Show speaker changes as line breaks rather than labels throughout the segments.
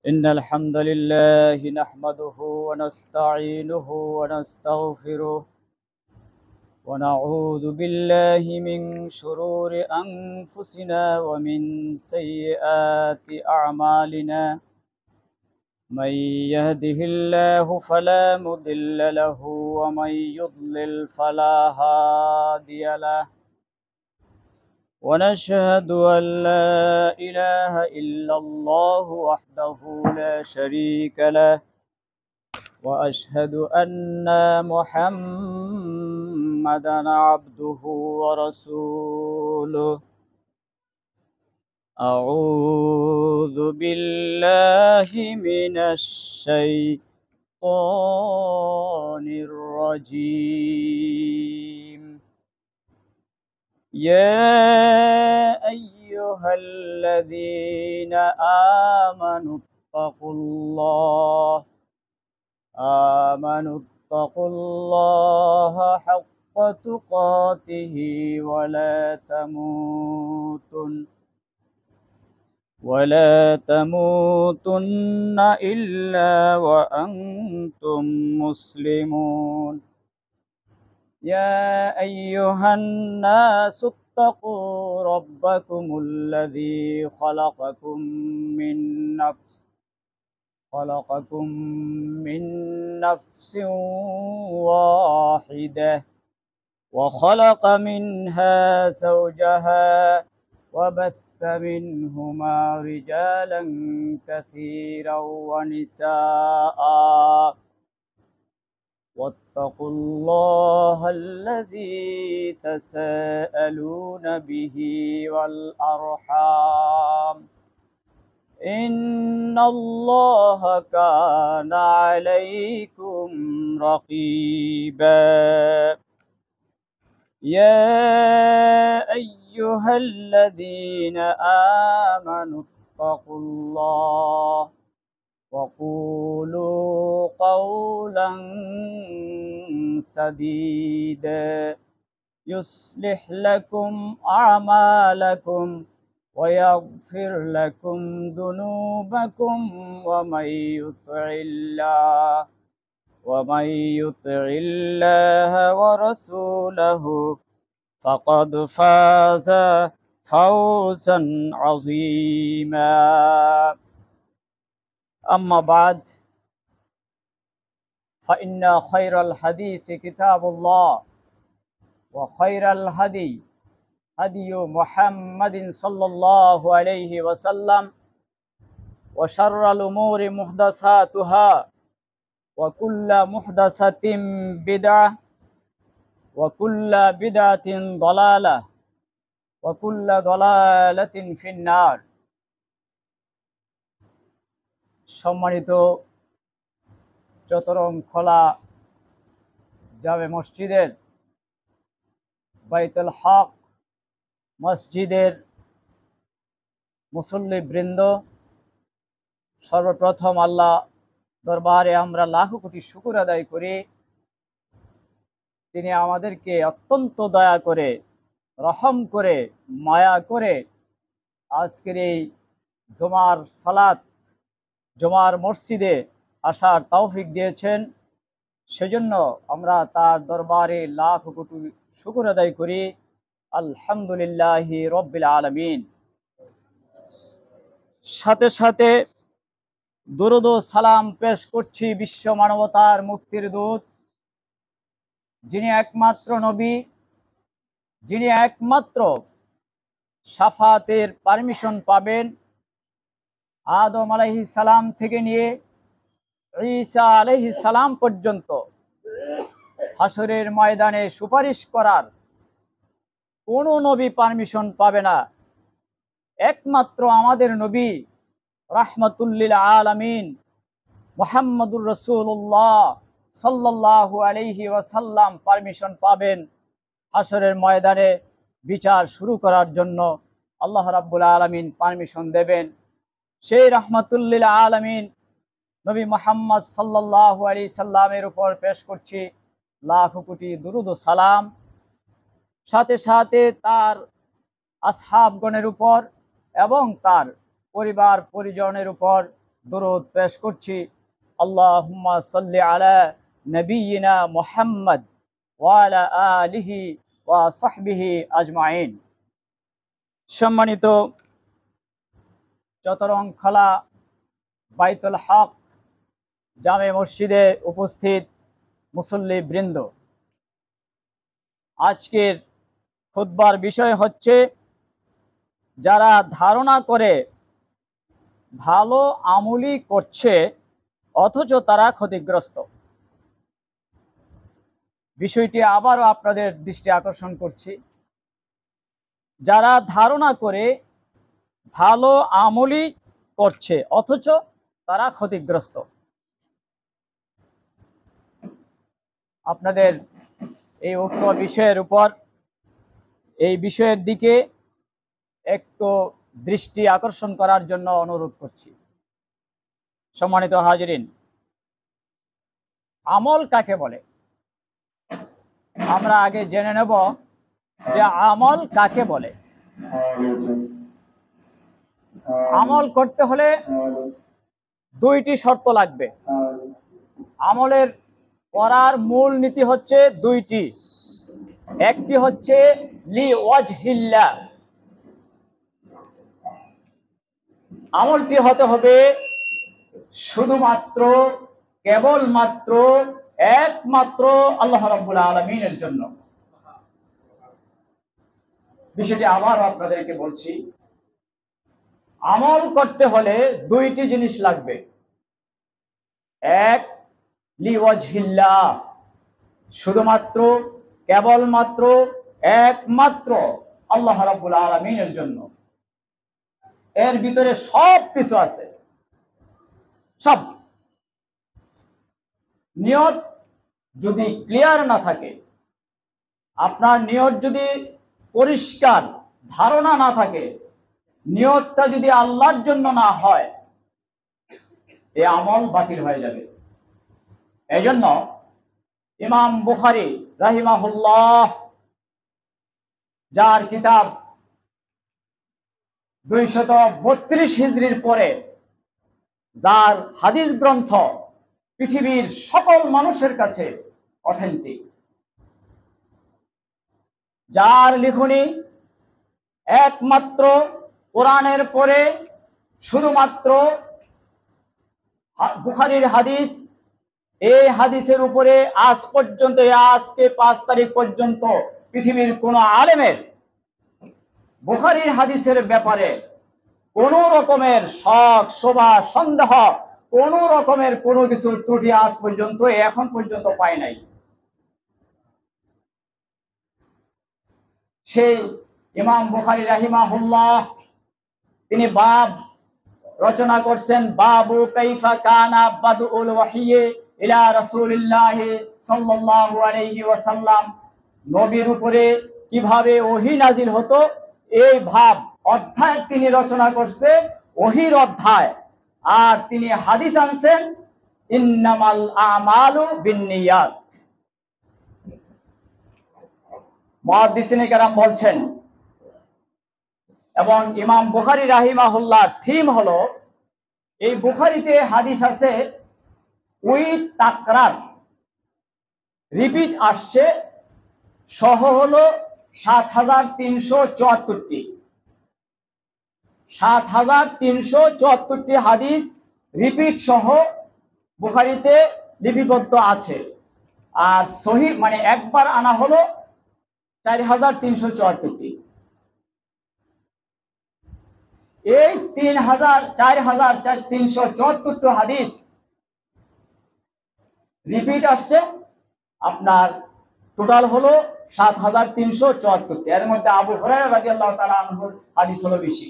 إن الحمد لله نحمده ونستعينه ونستغفره ونعوذ بالله من شرور أنفسنا ومن سيئات أعمالنا. من يهده الله فلا مضل له ومن يضلل فلا هادي له. ونشهد أن لا إله إلا الله وحده لا شريك له. وأشهد أن محمدا عبده ورسوله. أعوذ بالله من الشيطان الرجيم. يا أيها الذين آمنوا اتقوا الله حق تقاته ولا تموتن إلا وأنتم مسلمون. يا أيها الناس اتقوا ربكم الذي خلقكم من نفس واحدة وخلق منها زوجها وبث منهما رجالا كثيرا ونساء. واتقوا الله الذي تساءلون به والأرحام إن الله كان عليكم رقيبا. يا أيها الذين آمنوا اتقوا الله وقولوا قولا سديدا يصلح لكم أعمالكم ويغفر لكم ذنوبكم ومن يطع الله ورسوله فقد فاز فوزا عظيما. أما بعد فإن خير الحديث كتاب الله وخير الهدي هدي محمد صلى الله عليه وسلم وشر الأمور محدثاتها وكل محدثة بدعة وكل بدعة ضلالة وكل ضلالة في النار. সম্মানিত চট্টগ্রাম খোলা জামে মসজিদের বাইতুল হক মসজিদের মুসল্লি বৃন্দ, সর্বপ্রথম আল্লাহ দরবারে আমরা লাখো কোটি শুকর আদায় করি। তিনি আমাদেরকে অত্যন্ত দয়া করে, রহম করে, মায়া করে আজকের এই জুমার মসজিদে আসার তৌফিক দিয়েছেন। সেজন্য আমরা তার দরবারে লাখো কোটি শুকর আদায় করি। আলহামদুলিল্লাহি রব্বিল আলামিন। সাথে সাথে দুরূদ ও সালাম পেশ করছি বিশ্ব মানবতার মুক্তির দূত, যিনি একমাত্র নবী, যিনি একমাত্র শাফাতের পারমিশন পাবেন আদম আলাইহিস সালাম থেকে নিয়ে ঈসা আলাইহিস সালাম পর্যন্ত হাসরের ময়দানে সুপারিশ করার কোনো নবী পারমিশন পাবে না। একমাত্র আমাদের নবী রাহমাতুল্লিল আলামিন মুহাম্মদুর রাসূলুল্লাহ সাল্লাল্লাহু আলাইহি ওয়াসাল্লাম পারমিশন পাবেন হাসরের ময়দানে বিচার শুরু করার জন্য। আল্লাহ রাব্বুল আলামিন পারমিশন দেবেন। সেই রাহমাতুল্লিল আলামিন নবী মুহাম্মদ সাল্লাল্লাহু আলাইহি সাল্লামের উপর পেশ করছি লাখো কোটি দুরূদ ও সালাম। সাথে সাথে তার আসহাবগণের উপর এবং তার পরিবার পরিজনের উপর দরুদ পেশ করছি। আল্লাহুম্মা সাল্লি আলা নবিয়িনা মুহাম্মদ ওয়া আলা আলিহি ওয়া সাহবিহি আজমাইন। সম্মানিত চতরংখলা বাইতুল হক জামে মসজিদে উপস্থিত মুসল্লি বৃন্দ, আজকের খুতবার বিষয় হচ্ছে যারা ধারণা করে ভালো আমলি করছে অথচ তারা ক্ষতিগ্রস্ত। বিষয়টি আবারও আপনাদের দৃষ্টি আকর্ষণ করছি। যারা ধারণা করে ভালো আমলি করছে অথচ তারা ক্ষতিগ্রস্ত। আপনাদের এই উক্ত বিষয়ের উপর, এই বিষয়ের দিকে একটু দৃষ্টি আকর্ষণ করার জন্য অনুরোধ করছি। সম্মানিত হাজিরিন, আমল কাকে বলে আমরা আগে জেনে নেব যে আমল কাকে বলে। আমল করতে হলে দুইটি শর্ত লাগবে। আমলের করার মূল নীতি হচ্ছে দুইটি। একটি হচ্ছে লি ওয়াজহিল্লাহ, আমলটি হতে হবে শুধুমাত্র, কেবলমাত্র, একমাত্র আল্লাহ রাব্বুল আলামিনের জন্য। বিষয়টি আবার আপনাদেরকে বলছি, আমল করতে হলে দুইটি জিনিস লাগবে। এক, লিওয়াজহিল্লাহ, শুধুমাত্র, কেবলমাত্র, একমাত্র আল্লাহ রাব্বুল আলামিনের জন্য। এর ভিতরে সব কিছু আছে, সব। নিয়ত যদি ক্লিয়ার না থাকে, আপনার নিয়ত যদি পরিষ্কার ধারণা না থাকে, নিয়তটা যদি আল্লাহর জন্য না হয়, এই আমল বাতিল হয়ে যাবে। এই জন্য ইমাম বুখারী রাহিমাহুল্লাহ, যার কিতাব 232 হিজরির পরে, যার হাদিস গ্রন্থ পৃথিবীর সকল মানুষের কাছে অথেন্টিক, যার লিখনি একমাত্র কোরআনের পরে শুধুমাত্র বুখারীর হাদিস, এই হাদিসের উপরে আজ পর্যন্ত, আজকে 5 তারিখ পর্যন্ত পৃথিবীর কোন আলেমের বুখারীর হাদিসের ব্যাপারে কোন রকমের শক, শোভা, সন্দেহ, কোন রকমের কোনো কিছু ত্রুটি আজ পর্যন্ত, এখন পর্যন্ত পায় নাই। সেই ইমাম বুখারী রাহিমাহুল্লাহ তিনি বাব রচনা করছেন, বাবু কাইফা কানা বাদউল ওয়াহিয়ে ইলা রাসূলিল্লাহ সাল্লাল্লাহু আলাইহি ওয়াসাল্লাম, নবীর উপরে কিভাবে ওহী নাজিল হতো, এই ভাব অধ্যায় তিনি রচনা করছে, ওহীর অধ্যায়। আর তিনি হাদিস আনছেন, ইন্নামাল আমালু বিন্নিয়াত। মুহাদ্দিসিনে কেরাম বলছেন, এবং ইমাম বুখারী রাহিমাহুল্লাহ থিম হলো, এই বুখারীতে হাদিস আছে উইথ তাকরার, রিপিট আসছে, সহ হলো 7374টি। 7374টি হাদিস রিপিট সহ বুখারীতে লিপিবদ্ধ আছে। আর সহিহ মানে একবার আনা হলো 4374টি। এই 4374টি হাদিস রিপিট আসছে, আপনার টোটাল হলো 7374টি। এর মধ্যে আবু হুরায়রা রাদিয়াল্লাহু তাআলা আনহুর হাদিস হলো বেশি।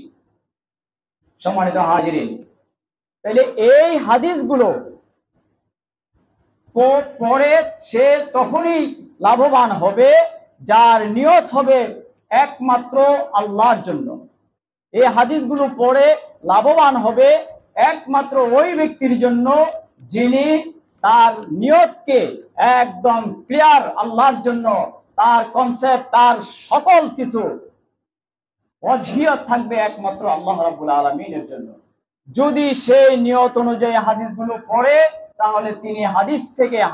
সম্মানিত হাজিরিন, তাহলে এই হাদিসগুলো পড়ে সে তখনই লাভবান হবে যার নিয়ত হবে একমাত্র আল্লাহর জন্য। এই হাদিসগুলো পড়ে লাভবান হবে একমাত্র ওই ব্যক্তির জন্য যিনি তার নিয়তকে একদম ক্লিয়ার আল্লাহর জন্য, তার কনসেপ্ট, তার সকল কিছু ওয়াজহিয়ত থাকবে একমাত্র আল্লাহ রাব্বুল আলামিনের জন্য। যদি সেই নিয়ত অনুযায়ী হাদিসগুলো পড়ে তাহলে তিনি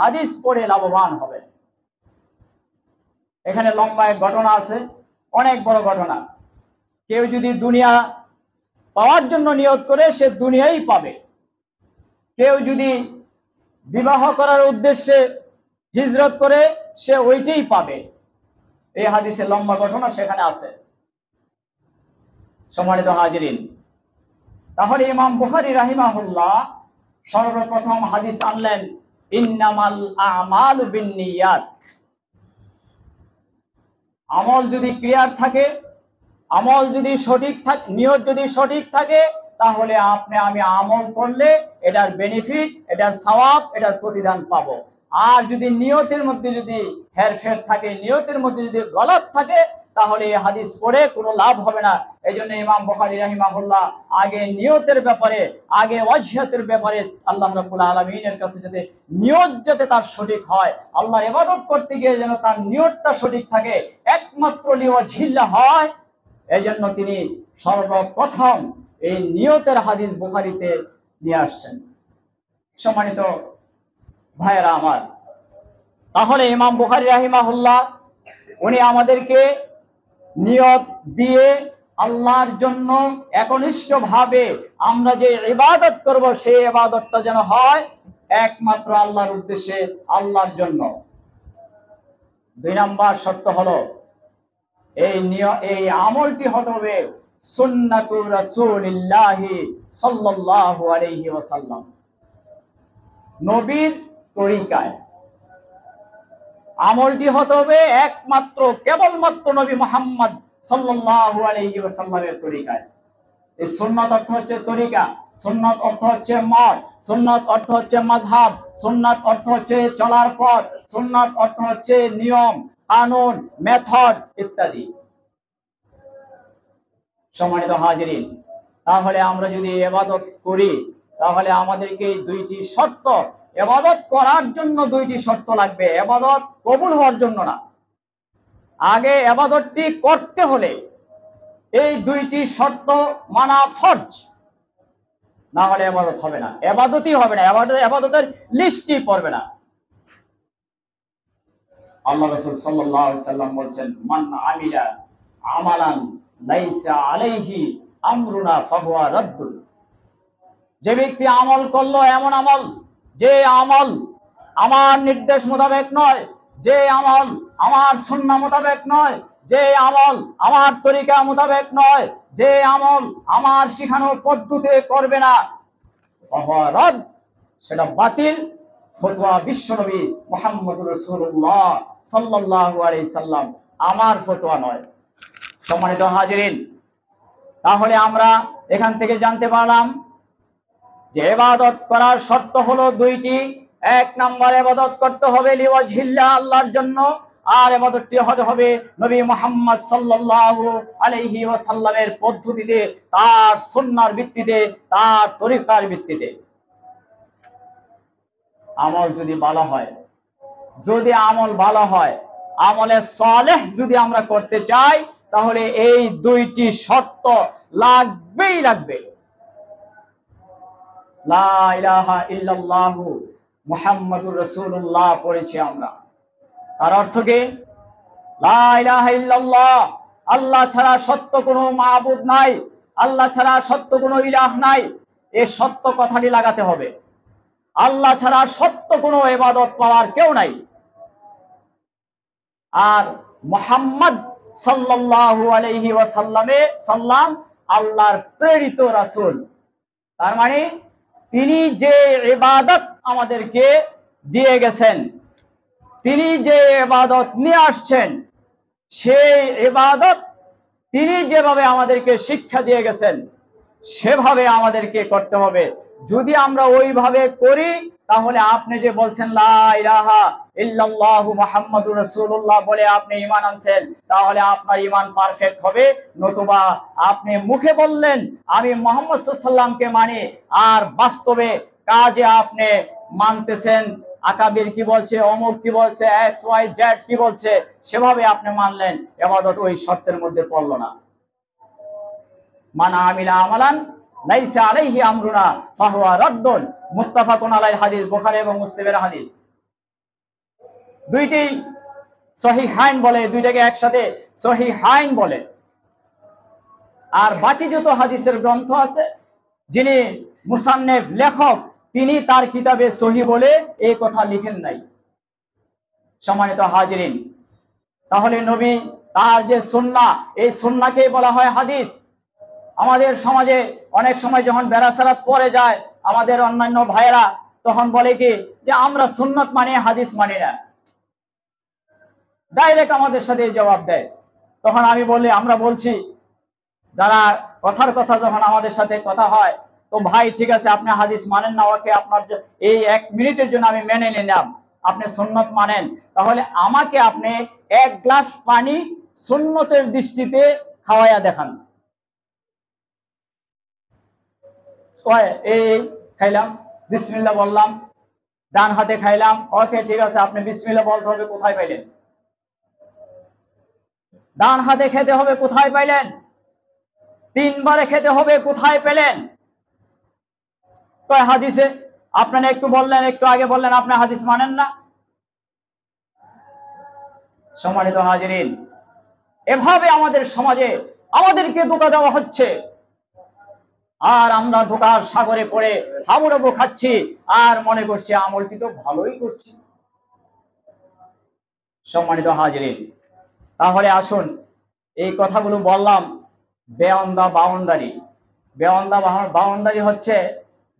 হাদিস পড়ে লাভবান হবেন। এখানে লম্বা এক ঘটনা আছে, অনেক বড় ঘটনা। কেউ যদি দুনিয়া পাওয়ার জন্য নিয়ত করে সে দুনিয়াই পাবে, কেউ যদি বিবাহ করার উদ্দেশ্যে হিজরত করে সে ওইটাই পাবে। এই হাদিসে লম্বা ঘটনা সেখানে আছে। সম্মানিত হাজিরিন, তাহলে ইমাম বুখারী রাহিমাহুল্লাহ সর্বপ্রথম হাদিস আনলেন ইন্নামাল আমালু বিন্নিয়াত। আমল যদি ক্লিয়ার থাকে, আমল যদি সঠিক থাকে, নিয়ত যদি সঠিক থাকে, তাহলে আমি আমল করলে এটার বেনিফিট, এটার সওয়াব, এটার প্রতিদান পাবো। আর যদি নিয়তের মধ্যে যদি হেরফের থাকে, নিয়তের মধ্যে যদি গলত থাকে, তাহলে এই হাদিস পড়ে কোনো লাভ হবে না। এই জন্য ইমাম বুখারী রাহিমাহুল্লাহ আগে নিয়তের ব্যাপারে, আগে ওয়াজহিয়াতের ব্যাপারে আল্লাহ রাব্বুল আলামিনের কাছে যাতে নিয়ত যাতে তার সঠিক হয়, আল্লাহর ইবাদত করতে গিয়ে যেন তার নিয়তটা সঠিক থাকে, একমাত্র লিওয়াজহিল্লাহ হয়, এই জন্য তিনি সর্বপ্রথম এই নিয়তের হাদিস বুখারীতে নিয়ে আসছেন। সম্মানিত ভাইয়েরা আমার, তাহলে ইমাম বুখারী রাহিমাহুল্লাহ উনি আমাদেরকে নিয়ত দিয়ে আল্লাহর জন্য একনিষ্ঠভাবে আমরা যে ইবাদত করব সেই ইবাদতটা যেন হয় একমাত্র আল্লাহর উদ্দেশ্যে, আল্লাহর জন্য। 2 নম্বর শর্ত হলো এই আমলটি হতে হবে সুন্নাতুর রাসূলিল্লাহি সাল্লাল্লাহু আলাইহি ওয়াসাল্লাম, নবীর তরিকায়। আমলটি হতে হবে একমাত্র কেবলমাত্র নবী মুহাম্মদ সাল্লাল্লাহু আলাইহি ওয়াসাল্লামের তরিকায়। এই সুন্নাত অর্থ হচ্ছে তরিকা, সুন্নাত অর্থ হচ্ছে মত, সুন্নাত অর্থ হচ্ছে মাযহাব, সুন্নাত অর্থ হচ্ছে চলার পথ, সুন্নাত অর্থ হচ্ছে নিয়ম, কানুন, মেথড ইত্যাদি। সম্মানিত হাজিরিন, তাহলে আমরা যদি ইবাদত করি তাহলে আমাদেরকে এই 2টি শর্ত, ইবাদত করার জন্য 2টি শর্ত লাগবে, ইবাদত কবুল হওয়ার জন্য না। আগে ইবাদতটি করতে হলে এই 2টি শর্ত মানা ফরজ, না হলে ইবাদত হবে না, ইবাদতই হবে না, ইবাদতের লিস্টই পড়বে না। আল্লাহ রাসূল সাল্লাল্লাহু আলাইহি সাল্লাম বলেন, মান আমিলা আমালান লাইসা আলাইহি আমরুনা ফাহুয়া রাদ্দুন। যে ব্যক্তি আমল করলো এমন আমল, যে আমল আমার নির্দেশ মোতাবেক নয়, যে আমল আমার সুন্নাহ মোতাবেক নয়, যে আমল আমার তরিকা মোতাবেক নয়, যে আমল আমার শিখানো পদ্ধতিতে করবে না, ফাহুয়া রাদ, সেটা বাতিল। ফতোয়া বিশ্বনবী মুহাম্মদুর রাসূলুল্লাহ সাল্লাল্লাহু আলাইহি সাল্লাম, আমার ফতোয়া নয়। সম্মানিত হাজিরিন, তাহলে আমরা এখান থেকে জানতে পারলাম যে ইবাদত করার শর্ত হলো 2টি। 1 নম্বর, ইবাদত করতে হবে লিওয়াজহিল্লাহ, আল্লাহর জন্য, আর ইবাদতটি হতে হবে নবী মুহাম্মদ সাল্লাল্লাহু আলাইহি ওয়াসাল্লামের পদ্ধতিতে, তার সুন্নাহর ভিত্তিতে, তার তরিকার ভিত্তিতে। আমল যদি ভালো হয়, যদি আমল ভালো হয়, আমলে সালেহ যদি আমরা করতে চাই, তাহলে এই 2টি শর্ত লাগবেই লাগবে। লা ইলাহা ইল্লাল্লাহু মুহাম্মাদুর রাসূলুল্লাহ পড়েছি আমরা, তার অর্থ কি? লা ইলাহা ইল্লাল্লাহ, আল্লাহ ছাড়া সত্য কোনো মাবুদ নাই, আল্লাহ ছাড়া সত্য কোনো ইলাহ নাই, এই সত্য কথাটি লাগাতে হবে। আল্লাহ ছাড়া সত্য কোনো ইবাদত পাওয়ার কেউ নাই। আর মুহাম্মদ সাল্লাল্লাহু আলাইহি ওয়াসাল্লাম আল্লাহর প্রেরিত রাসূল, তার মানে তিনি যে ইবাদত আমাদেরকে দিয়ে গেছেন, তিনি যে ইবাদত নিয়ে আসছেন, সেই ইবাদত তিনি যেভাবে আমাদেরকে শিক্ষা দিয়ে গেছেন সেভাবে আমাদেরকে করতে হবে। যদি আমরা ওইভাবে করি তাহলে আপনি যে বলছেন লা ইলাহা ইল্লাল্লাহু মুহাম্মাদুর রাসূলুল্লাহ বলে আপনি ঈমান আনছেন, তাহলে আপনার ঈমান পারফেক্ট হবে। নতুবা আপনি মুখে বললেন আমি মুহাম্মদ সাল্লাল্লাহু আলাইহি ওয়াসাল্লামকে মানি, আর বাস্তবে কাজে আপনি মানতেছেন আকাবির কি বলছে, অমুক কি বলছে, এক্স ওয়াই জেড কি বলছে, সেভাবে আপনি মানলেন, ইবাদত ওই শর্তের মধ্যে পড়লো না। মান আমিলা আমালান লাইসা আলাইহি আমরুনা ফাহুয়া রাদ্দুন, মুত্তাফাকুন আলাইহি হাদিস, বুখারী এবং মুসলিমের হাদিস। দুইটি সহিহাইন বলে, দুইটাকে একসাথে সহিহাইন বলে। আর বাকি যত হাদিসের গ্রন্থ আছে, যিনি মুসান্নেফ লেখক, তিনি তার কিতাবে সহি বলে এই কথা লিখেন নাই। সম্মানিত হাজিরিন, তাহলে নবী তার যে সুন্নাহ, এই সুন্নাহকেই বলা হয় হাদিস। আমাদের সমাজে অনেক সময় যখন বেড়াসারাত পড়ে যায় আমাদের অন্যান্য ভাইয়েরা, তখন বলে কি যে আমরা সুন্নত মানি, হাদিস মানি না। ডাইরেক্ট আমাদের সাথে জবাব দেয়। তখন আমি বলি, আমরা বলছি যারা কথার কথা যখন আমাদের সাথে কথা হয়, তো ভাই ঠিক আছে, আপনি হাদিস মানেন না, ওকে আপনার এই 1 মিনিটের জন্য আমি মেনে নিলাম, আপনি সুন্নত মানেন, তাহলে আমাকে আপনি 1 গ্লাস পানি সুন্নতের দৃষ্টিতে খাওয়াইয়া দেখান। এই খাইলাম, বিসমিল্লাহ বললাম, ডান হাতে খাইলাম, ওকে ঠিক আছে, আপনি বিসমিল্লাহ বলতে হবে, কোথায় পাইলেন? ডান হাতে খেতে হবে, কোথায় পাইলেন? 3 বারে খেতে হবে, কোথায় পেলেন? কয় হাদিসে। আপনারা একটু বললেন, একটু আগে বললেন আপনি হাদিস মানেন না। সম্মানিত হাজিরিন, এভাবে আমাদের সমাজে আমাদেরকে ধোঁকা দেওয়া হচ্ছে, আর আমরা ধোঁকার সাগরে পড়ে হাবুডুবু খাচ্ছি আর মনে করছি আমলটি তো ভালোই করছি। সম্মানিত হাজিরিন, তাহলে আসুন, এই কথাগুলো বললাম beyond the boundary. Beyond the boundary হচ্ছে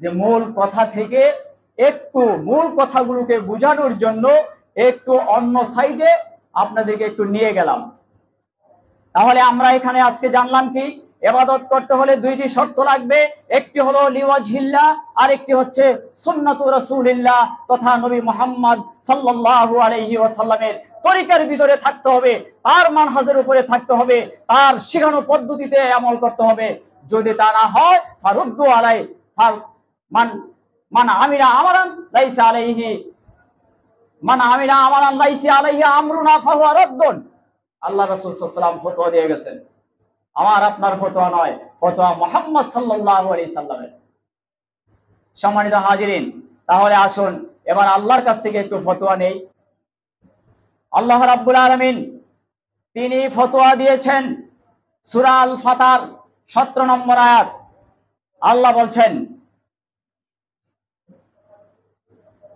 যে মূল কথা থেকে একটু মূল কথাগুলোকে বোঝানোর জন্য একটু অন্য সাইডে আপনাদেরকে একটু নিয়ে গেলাম। তাহলে আমরা এখানে আজকে জানলাম কি, ইবাদত করতে হলে 2টি শর্ত লাগবে, একটি হলো লিওয়াজহিল্লাহ, আর একটি হচ্ছে সুন্নাতু রাসূলিল্লাহ তথা নবী মুহাম্মদ সাল্লাল্লাহু আলাইহি ওয়াসাল্লামের তরিকার ভিতরে থাকতে হবে, তার মানহাজের উপরে থাকতে হবে, তার শেখানো পদ্ধতিতে আমল করতে হবে। যদি তা না হয়, ফারুদ্দু আলাই মান আমিলা আমারান লাইসা আলাইহি আমরুনা ফাহুয়া রাদ্দুন। আল্লাহ রাসূল সাল্লাল্লাহু আলাইহি ওয়াসাল্লাম ফতোয়া দিয়ে গেছেন, আমার আপনার ফতোয়া নয়, ফতোয়া মুহাম্মদ সাল্লাল্লাহু আলাইহি সাল্লামের। সম্মানিত হাজিরিন, তাহলে আসুন এবার আল্লাহর কাছ থেকে একটু ফতোয়া নেই। আল্লাহ রাব্বুল আলামিন তিনি ফতোয়া দিয়েছেন সূরা আল ফাতার 17 নম্বর আয়াত। আল্লাহ বলছেন,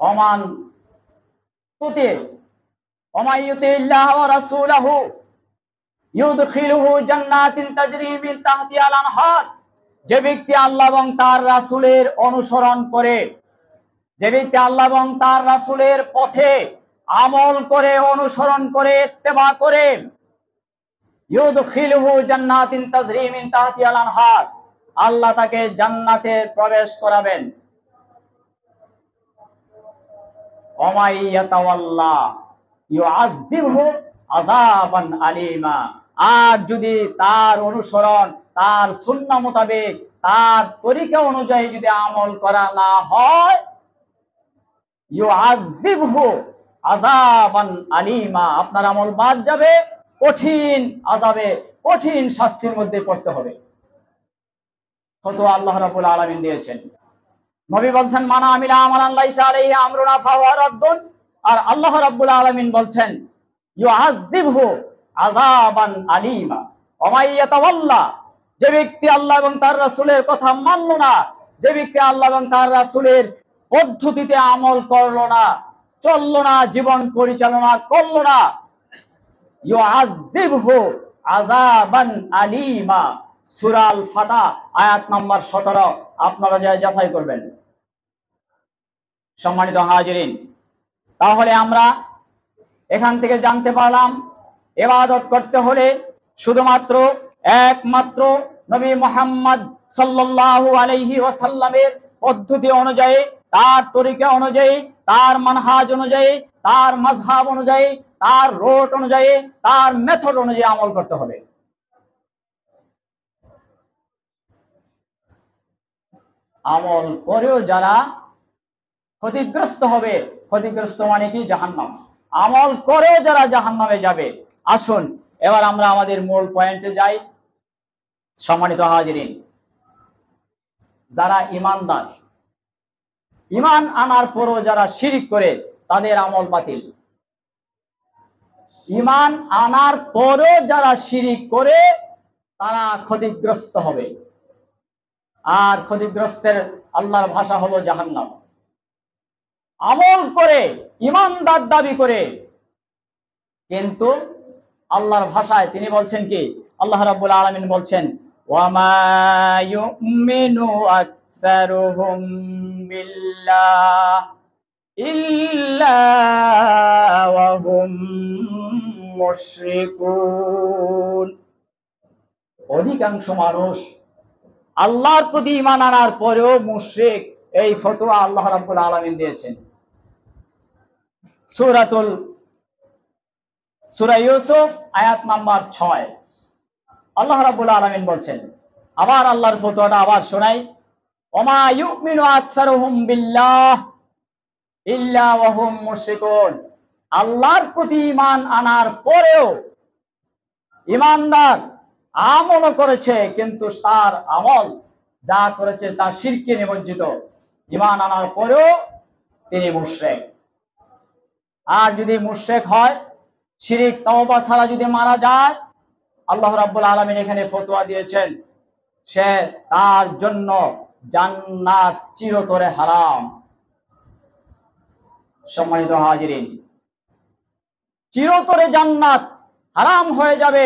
ওমান তুতি ওমাইয়ুতিল্লাহ ওয়া রাসূলাহু ইউদখিলুহু জান্নাতিন তাজরি মিন তাহতিহাল আনহার। যে ব্যক্তি আল্লাহ এবং তার রাসূলের অনুসরণ করে, যে ব্যক্তি আল্লাহ এবং তার রাসূলের পথে আমল করে, অনুসরণ করে, ইত্তেবা করে, ইউদখিলুহু জান্নাতিন তাজরি মিন তাহতিহাল আনহার, আল্লাহ তাকে জান্নাতে প্রবেশ করাবেন। ওমাইয়াতাওয়াল্লাহ ইউআযযিবহু আযাবান আলীমা। আর যদি তার অনুসরণ, তার সুন্নাহ মোতাবেক, তার তরিকা অনুযায়ী যদি আমল করা না হয়, ইউআযযিবহু আযাবান আলীমা, আপনার আমল বাদ যাবে, কঠিন আযাবে, কঠিন শাস্তির মধ্যে পড়তে হবে। ফতোয়া আল্লাহ রাব্বুল আলামিন দিয়েছেন। নবী বলছেন, মানা আমিলা আমালান লাইসা আলাইহি আমরুনা ফাহুয়া রাদ্দুন। আর আল্লাহ রাব্বুল আলামিন বলছেন, ইউআযযিবহু আযাবান আলীমা। ওমাইয়াতাওয়াল্লা, যে ব্যক্তি আল্লাহ এবং তার রাসূলের কথা মানল না, যে ব্যক্তি আল্লাহ এবং তার রাসূলের পদ্ধতিতে আমল করলো না, চললো না, জীবন পরিচালনা করলো না, ইউআযযিবহু আযাবান আলীমা। সূরা আল ফাতা আয়াত নম্বর 17, আপনারা যা যাচাই করবেন। সম্মানিত হাজিরিন, তাহলে আমরা এখান থেকে জানতে পারলাম, ইবাদত করতে হলে শুধুমাত্র একমাত্র নবী মুহাম্মদ সাল্লাল্লাহু আলাইহি ওয়াসাল্লামের পদ্ধতি অনুযায়ী, তার তরিকা অনুযায়ী, তার মানহাজ অনুযায়ী, তার মাযহাব অনুযায়ী, তার রোট অনুযায়ী, তার মেথড অনুযায়ী আমল করতে হবে। আমল করেও যারা ক্ষতিগ্রস্ত হবে, ক্ষতিগ্রস্ত মানে কি? জাহান্নাম। আমল করে যারা জাহান্নামে যাবে। আসুন এবার আমরা আমাদের মূল পয়েন্টে যাই। সম্মানিত হাজিরিন, যারা ঈমানদার, ঈমান আনার পরও যারা শিরক করে তাদের আমল বাতিল। ঈমান আনার পরও যারা শিরক করে তারা ক্ষতিগ্রস্ত হবে, আর ক্ষতিগ্রস্তের আল্লাহর ভাষা হলো জাহান্নাম। আমল করে ঈমানদার দাবি করে, কিন্তু আল্লাহর ভাষায় তিনি বলছেন কি, আল্লাহ রাব্বুল আলামিন বলছেন ওয়ামা ইউমিনু আকসারুহুম বিল্লাহ ইল্লা ওয়া হুম মুশরিকুন। অধিকাংশ মানুষ আল্লাহর প্রতি ঈমান আনার পরেও মুশরিক, এই ফতোয়া আল্লাহ রাব্বুল আলামিন দিয়েছেন। সূরা ইউসুফ আয়াত নাম্বার 6 আল্লাহ রাব্বুল আলামিন বলছেন, আবার আল্লাহর ফতোয়াটা আবার শোনাই, ওমা ইউমিনু আকসারুহুম বিল্লাহ ইল্লা ওয়া হুম মুশরিকুন। আল্লাহর প্রতি ঈমান আনার পরেও ঈমানদার আমলও করেছে, কিন্তু তার আমল যা করেছে তা শিরকে নিমজ্জিত, ঈমান আনার পরেও তিনি মুশরিক। আর যদি মুশরিক হয়, শিরিক তওবা ছাড়া যদি মারা যায়, আল্লাহ রাব্বুল আলামিন এখানে ফতোয়া দিয়েছেন সে তার জন্য জান্নাত চিরতরে হারাম। সম্মানিত হাজিরিন, চিরতরে জান্নাত হারাম হয়ে যাবে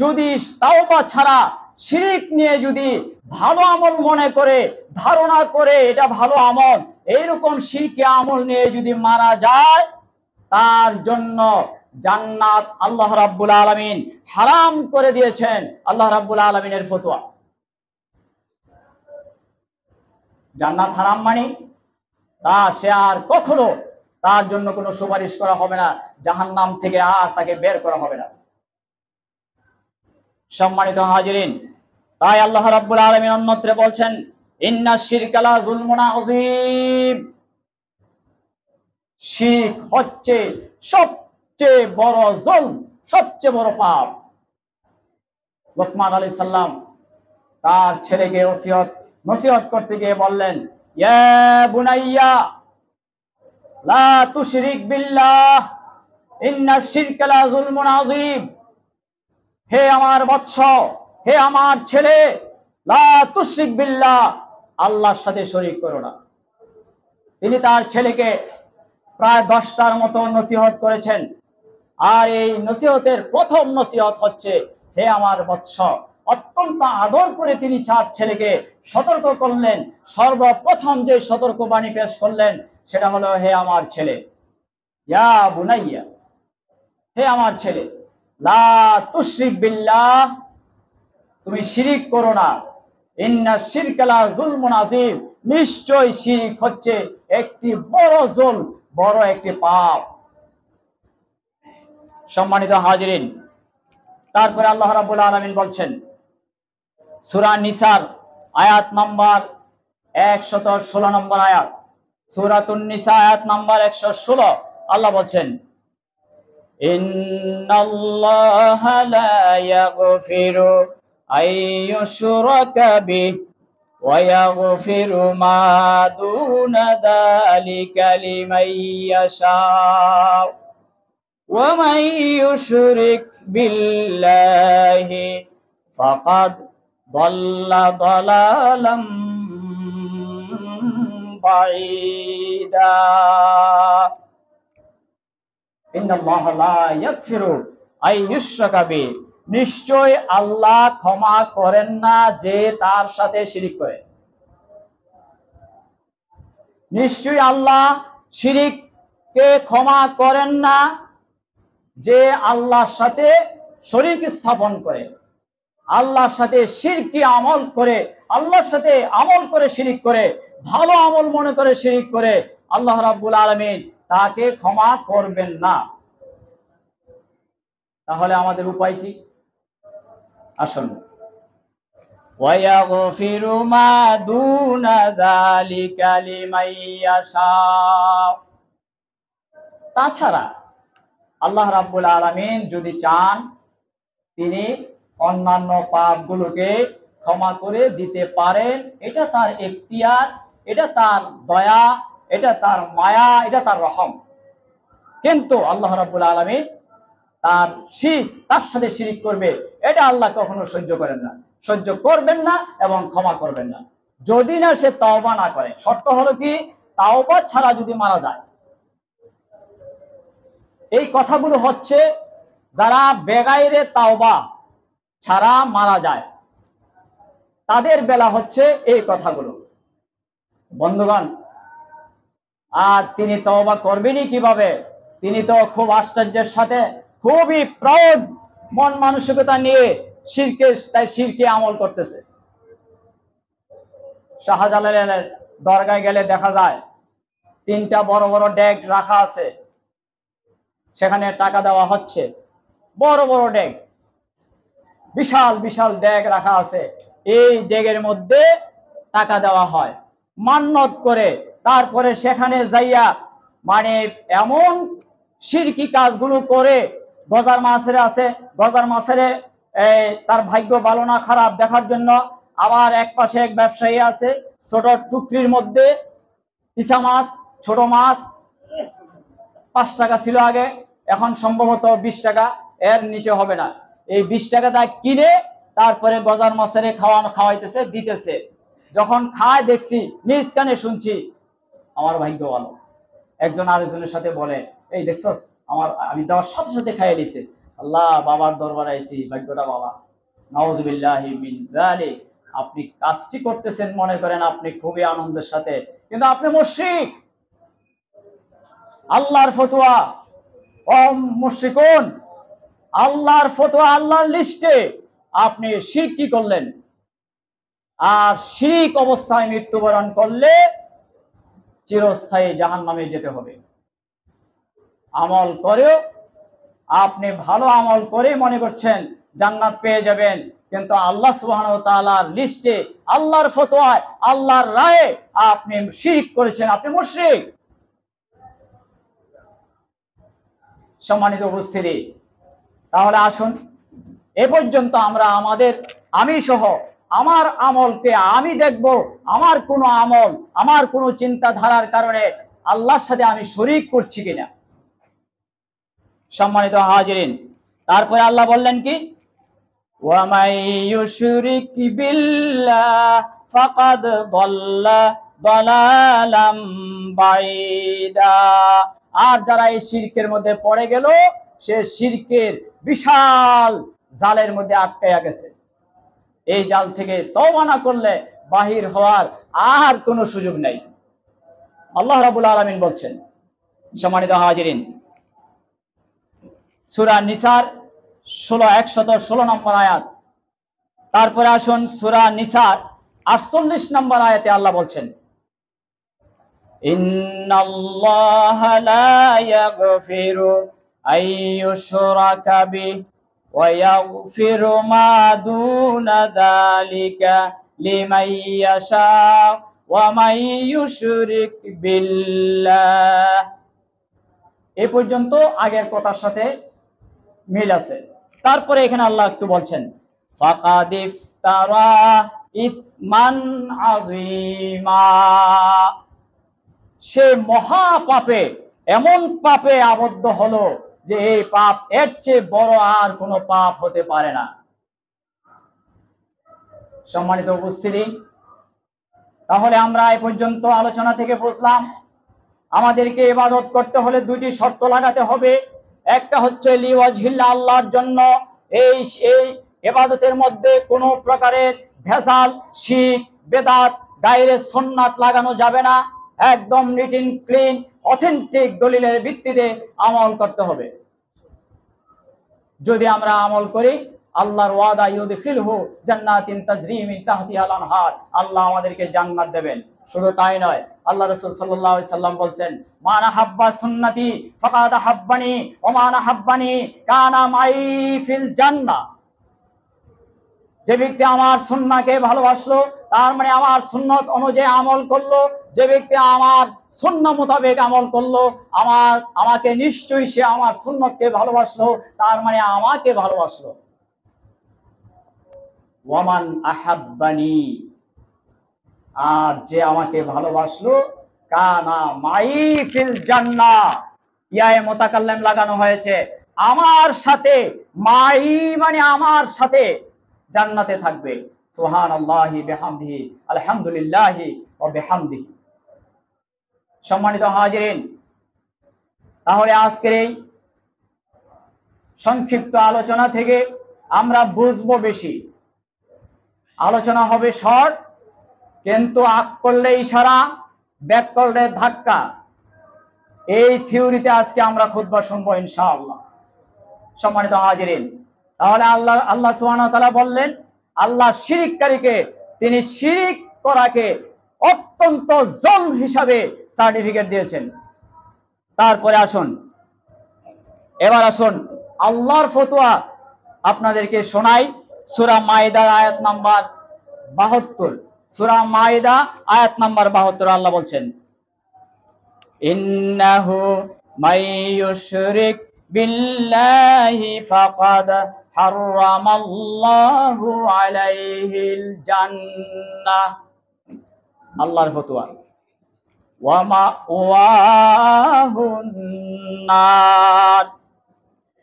যদি তাওবা ছাড়া শিরিক নিয়ে যদি ভালো আমল মনে করে, ধারণা করে এটা ভালো আমল, এইরকম শিরকি আমল নিয়ে যদি মারা যায়, তার জন্য জান্নাত আল্লাহ রাব্বুল আলামিন হারাম করে দিয়েছেন। আল্লাহ রাব্বুল আলামিনের ফতোয়া। জান্নাত হারাম মানে তা সে আর কখনো তার জন্য কোনো সুপারিশ করা হবে না, জাহান্নাম থেকে আর তাকে বের করা হবে না। সম্মানিত হাজিরিন, তাই আল্লাহ রাব্বুল আলামিন অন্যত্রে বলছেন ইন্নাশ শিরকা লা যুলমুন আযীম। শিরক হচ্ছে সবচেয়ে বড় জুলম, সবচেয়ে বড় পাপ। লোকমান আলাইহিস সালাম তার ছেলেকে নসিহত করতে গিয়ে বললেন, ইয়া বুনাইয়া লা তুশরিক বিল্লাহ ইন্নাশ শিরকা লা যুলমুন আযীম। হে আমার বৎস, হে আমার ছেলে, লা তুশরিক বিল্লাহ, আল্লাহর সাথে শরীক করো না। তিনি তার ছেলেকে প্রায় 10টার মতো নসিহত করেছেন, আর এই নসিহতের প্রথম নসিহত হচ্ছে হে আমার বৎস। অত্যন্ত আদর করে তিনি চার ছেলেকে সতর্ক করলেন। সর্বপ্রথম যে সতর্কবাণী পেশ করলেন সেটা হলো হে আমার ছেলে, ইয়া বুনাইয়া, হে আমার ছেলে, লা তুশরিক বিল্লাহ, তুমি শিরিক করো না। ইন্নাশ শিরকা লা যুলমুন আযীম, নিশ্চয় শিরিক হচ্ছে একটি বড় জুলম, বড় একটি পাপ। সম্মানিত হাজিরিন, তারপরে আল্লাহ রাব্বুল আলামিন বলছেন সূরা নিসার আয়াত নাম্বার 116 নম্বর আয়াত, সূরাতুন নিসা আয়াত নাম্বার 116, আল্লাহ বলছেন ইন্নাল্লাহা লা ইয়াগফিরু আইয়ুশরাকা বিহি ওয়া ইয়াগফিরু মা দুনা যালিকা লিমান ইয়াশা ওয়া মান ইউশরিক বিল্লাহি ফাকাদ দাল্লা দালালাম বাঈদা। ইন্নাল্লাহা লা ইয়াগফিরু আইয়ুশরাকা বিহি, নিশ্চয় আল্লাহ ক্ষমা করেন না যে তার সাথে শিরিক করে। নিশ্চয় আল্লাহ শিরিককে ক্ষমা করেন না যে আল্লাহর সাথে শরীক স্থাপন করে, আল্লাহর সাথে শিরকি আমল করে, আল্লাহর সাথে আমল করে শিরিক করে, ভালো আমল মনে করে শিরিক করে, আল্লাহ রাব্বুল আলামিন তাকে ক্ষমা করবেন না। তাহলে আমাদের উপায় কি? আসুন, ওয়া ইয়াগফিরু মা দুনা যালিকা লিমান ইয়াশা। তাছাড়া আল্লাহ রাব্বুল আলামিন যদি চান, তিনি অন্যান্য পাপগুলোকে ক্ষমা করে দিতে পারেন, এটা তার এখতিয়ার, এটা তার দয়া, এটা তার মায়া, এটা তার রহম। কিন্তু আল্লাহ রাব্বুল আলামিন তার সাথে শিরিক করবে, এটা আল্লাহ কখনো সহ্য করেন না, সহ্য করবেন না এবং ক্ষমা করবেন না, যদি না সে তওবা না করে। শর্ত হলো কি, তাওবা ছাড়া যদি মারা যায়। এই কথাগুলো হচ্ছে যারা বেগাইরে তাওবা ছাড়া মারা যায় তাদের বেলা হচ্ছে এই কথাগুলো। বন্ধুগণ, আর তিনি তওবা করবেনই কিভাবে? তিনি তো খুব আশ্চর্যের সাথে, খুবই প্রৌঢ় মন মানসিকতা নিয়ে শিরকে আমল করতেছে। শাহজালালের দরগায় গেলে দেখা যায় 3টা বড় বড় ডেক রাখা আছে, সেখানে টাকা দেওয়া হচ্ছে। বড় বড় ডেক, বিশাল বিশাল ডেক রাখা আছে, এই ডেকের মধ্যে টাকা দেওয়া হয় মান্নত করে। তারপরে সেখানে যাইয়া মানে এমন শিরকি কাজগুলো করে, গজার মাছের আছে, গজার মাছের তার ভাগ্য ভালো না খারাপ দেখার জন্য আবার এক পাশে এক ব্যবসায়ী আছে, ছোট টুকরির মধ্যে ইসা মাছ, ছোট মাছ 5 টাকা ছিল আগে, এখন সম্ভবত 20 টাকা, এর নিচে হবে না। এই 20 টাকা দা কিনে তারপরে গজার মাছের খাওয়াইতেছে, দিতেছে। যখন খায় দেখছি, নিজ কানে শুনছি, আমার ভাগ্য ভালো। একজন আরেকজনের সাথে বলে, এই দেখছস, আমি দেওয়ার সাথে সাথে খাইয়ে দিছে। আল্লাহ, বাবার দরবারে আইছি, ভাগ্যটা বাবা। নাউযুবিল্লাহি মিন যালিক। আপনি কাজটি করতেছেন মনে করেন আপনি খুবই আনন্দের সাথে, কিন্তু আপনি মুশরিক। আল্লাহর ফতোয়া, ও মুশরিকুন, আল্লাহর ফতোয়া, আল্লাহর লিস্টে আপনি শিরক কি করলেন? আর শিরক অবস্থায় মৃত্যুবরণ করলে চিরস্থায়ী জাহান্নামে যেতে হবে। আমল করেও আপনি ভালো আমল করে মনে করছেন জান্নাত পেয়ে যাবেন, কিন্তু আল্লাহ সুবহানাহু ওয়া তাআলার লিস্টে, আল্লাহর ফতোয়ায়, আল্লাহর রায়ে আপনি শিরক করেছেন, আপনি মুশরিক। সম্মানিত উপস্থিতি, তাহলে আসুন এ পর্যন্ত আমরা আমি সহ আমার আমলকে আমি দেখব, আমার কোনো আমল, আমার কোনো চিন্তাধারার কারণে আল্লাহর সাথে আমি শরীক করছি কিনা। সম্মানিত হাজিরিন, তারপরে আল্লাহ বললেন কি, ওয়া মাই ইউশরিক বিল্লাহ ফাকাদ দাল্লা দালালাম বাইদা। আর যারা এই শিরকের মধ্যে পড়ে গেল, সে শিরকের বিশাল জালের মধ্যে আটকায়া গেছে। এই জাল থেকে তওবা না করলে বাহির হওয়ার আর কোনো সুযোগ নেই, আল্লাহ রাব্বুল আলামিন বলছেন। সম্মানিত হাজিরিন, সূরা নিসার 116 নম্বর আয়াত। তারপরে আসুন সূরা নিসার 48 নম্বর আয়াতে আল্লাহ বলছেন, ইন্নাল্লাহা লা ইয়াগফিরু আইয়ুশরাকা বিহি ওয়া ইয়াগফিরু মা দুনা যালিকা লিমান ইয়াশা ওয়া মান ইউশরিক বিল্লাহ। এই পর্যন্ত আগের কথার সাথে মিল আছে। তারপরে এখানে আল্লাহ একটু বলছেন, ফাকাদ ইফতারা ইসমান আযীমা। সে মহা পাপে, এমন পাপে আবদ্ধ হলো যে এই পাপ, এর চেয়ে বড় আর কোনো পাপ হতে পারে না। সম্মানিত উপস্থিতি, তাহলে আমরা এই পর্যন্ত আলোচনা থেকে বুঝলাম আমাদেরকে ইবাদত করতে হলে 2টি শর্ত লাগাতে হবে। একটা হচ্ছে লিওয়াজহিল্লাহ, আল্লাহর জন্য। এই ইবাদতের মধ্যে কোনো প্রকারের ভেজাল, শিরক, বেদাত, গায়রে সুন্নাত লাগানো যাবে না। একদম নিট এন্ড ক্লিন, অথেন্টিক দলিলের ভিত্তিতে আমল করতে হবে। যদি আমরা আমল করি, আল্লাহর ওয়াদা, ইউদখিলহু জান্নাতিন তাজরি মিন তাহতিহাল আনহার, আল্লাহ আমাদেরকে জান্নাত দেবেন। শুধু তাই নয়, আল্লাহ রাসূল সাল্লাল্লাহু আলাইহি সাল্লাম বলছেন, মান আহাব্বা সুন্নতি ফাকাদ আহাব্বানি ওয়া মান আহাব্বানি কানা মাই ফিল জান্নাহ। যে ব্যক্তি আমার সুন্নাহকে ভালোবাসলো, তার মানে আমার সুন্নত অনুযায়ী আমল করলো, যে ব্যক্তি আমার সুন্নাহ মোতাবেক আমল করলো, আমাকে নিশ্চয়ই সে আমার সুন্নতকে ভালোবাসলো, তার মানে আমাকে ভালোবাসলো। ওয়ামান আহাব্বানি, আর যে আমাকে ভালোবাসলো, কানা মাই ফিল জান্নাহ, ইয়ায়ে মুতাকাল্লিম লাগানো হয়েছে, আমার সাথে, মাই মানে আমার সাথে জান্নাতে থাকবে। সুবহানাল্লাহি বিহামদিহি, আলহামদুলিল্লাহি ওয়া বিহামদিহি। সম্মানিত হাজিরিন, তাহলে আজকের এই সংক্ষিপ্ত আলোচনা থেকে আমরা বুঝবো বেশি। আলোচনা হবে শর্ট, কিন্তু আক করলে ইশারা, ব্যাক করলে ধাক্কা। এই থিওরিতে আজকে আমরা খুতবা শুনবো ইনশাআল্লাহ। সম্মানিত হাজিরিন, তাহলে আল্লাহ সুবহানাহু ওয়া তাআলা বললেন, আল্লাহ শিরিককারীকে, তিনি শিরিক করাকে অত্যন্ত জুলম হিসাবে সার্টিফিকেট দিয়েছেন। তারপরে আসুন, এবার আসুন আল্লাহর ফতোয়া আপনাদেরকে শোনাই। সূরা মাইদার আয়াত নাম্বার 72। সূরা মাইদা আয়াত নাম্বার 72 আল্লাহ বলছেন, ইন্নাহু মাইয়ুশরিক বিল্লাহি ফাকাদ হারামাল্লাহু আলাইহিল জান্নাহ। আল্লাহর ফতোয়া, ওয়া মাওয়াহুন নার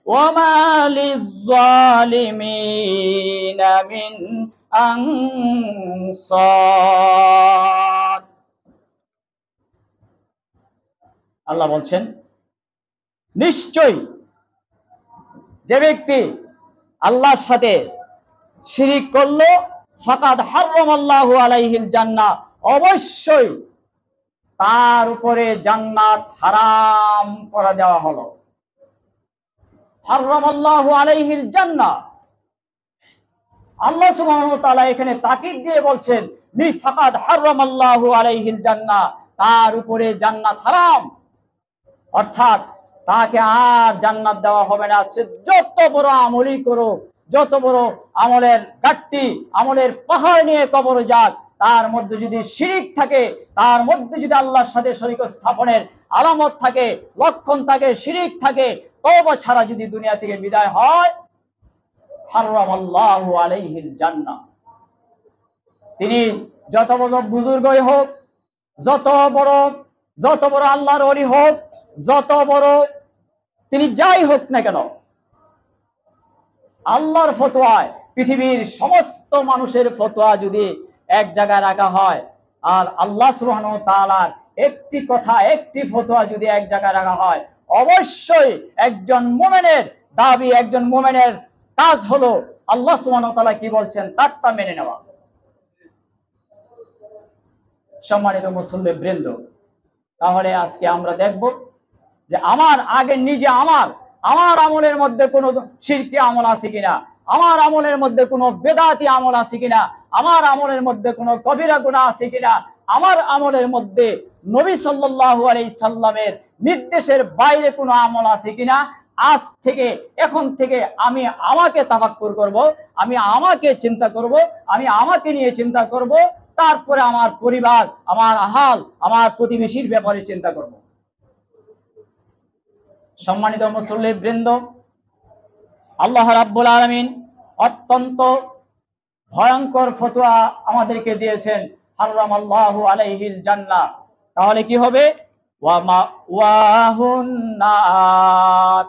ওয়া মা লিয-যালিমিনা মিন আনসার। আল্লাহ বলছেন, নিশ্চয়ই যে ব্যক্তি আল্লাহর সাথে শিরিক করলো, ফাকাদ হারামাল্লাহু আলাইহিল জান্নাহ, অবশ্যই তার উপরে জান্নাত হারাম করে দেওয়া হলো। হারামাল্লাহু আলাইহিল জান্নাহ, আল্লাহ সুবহানাহু ওয়া তাআলা এখানে তাকিদ দিয়ে বলছেন, ফাকাদ হারামাল্লাহু আলাইহিল জান্নাহ, তার উপরে জান্নাত হারাম, অর্থাৎ তাকে আর জান্নাত দেওয়া হবে না। সে যত বড় আমলই করুক, যত বড় আমলের ঘাটতি, আমলের পাহাড় নিয়ে কবরে যাক, তার মধ্যে যদি শিরিক থাকে, তার মধ্যে যদি আল্লাহর সাথে শরীক স্থাপনের আলামত থাকে, লক্ষণ থাকে, শিরিক থাকে, তওবা ছাড়া যদি দুনিয়া থেকে বিদায় হয়, হারামাল্লাহু আলাইহিল জান্নাহ। তিনি যত বড় বুজুর্গই হোক, যত বড় আল্লাহর ওলি হোক, যত বড় তিনি যাই হোক না কেন, আল্লাহর ফতোয়ায় পৃথিবীর সমস্ত মানুষের ফতোয়া যদি এক জায়গায় রাখা হয়, আর আল্লাহ সুবহানাহু ওয়া তাআলার একটি কথা, একটি ফতোয়া যদি এক জায়গায় রাখা হয়, অবশ্যই একজন মুমিনের দাবি, একজন মুমিনের কাজ হলো আল্লাহ সুবহানাহু ওয়া তাআলা কি বলছেন তারটা মেনে নেওয়া। সম্মানিত মুসল্লি বৃন্দ, তাহলে আজকে আমরা দেখব যে আমার আগে নিজে আমার আমলের মধ্যে কোনো শিরকি আমল আছে কিনা, আমার আমলের মধ্যে কোনো বেদাতি আমল আছে কিনা, আমার আমলের মধ্যে কোনো কবিরা গুনাহ আছে কিনা, আমার আমলের মধ্যে নবী সাল্লাল্লাহু আলাইহি সাল্লামের নির্দেশের বাইরে কোনো আমল আছে কিনা। আজ থেকে, এখন থেকে আমি আমাকে তাফাক্কুর করব, আমি আমাকে চিন্তা করব, আমি আমাকে নিয়ে চিন্তা করব, তারপরে আমার পরিবার, আমার আহাল, আমার প্রতিবেশীর ব্যাপারে চিন্তা করব। সম্মানিত মুসল্লি বৃন্দ, আল্লাহ রাব্বুল আলামিন অত্যন্ত ভয়ঙ্কর ফতোয়া আমাদেরকে দিয়েছেন, হারামাল্লাহু আলাইহিল জান্নাহ। তাহলে কি হবে? ওয়া মাওয়াহুন নার।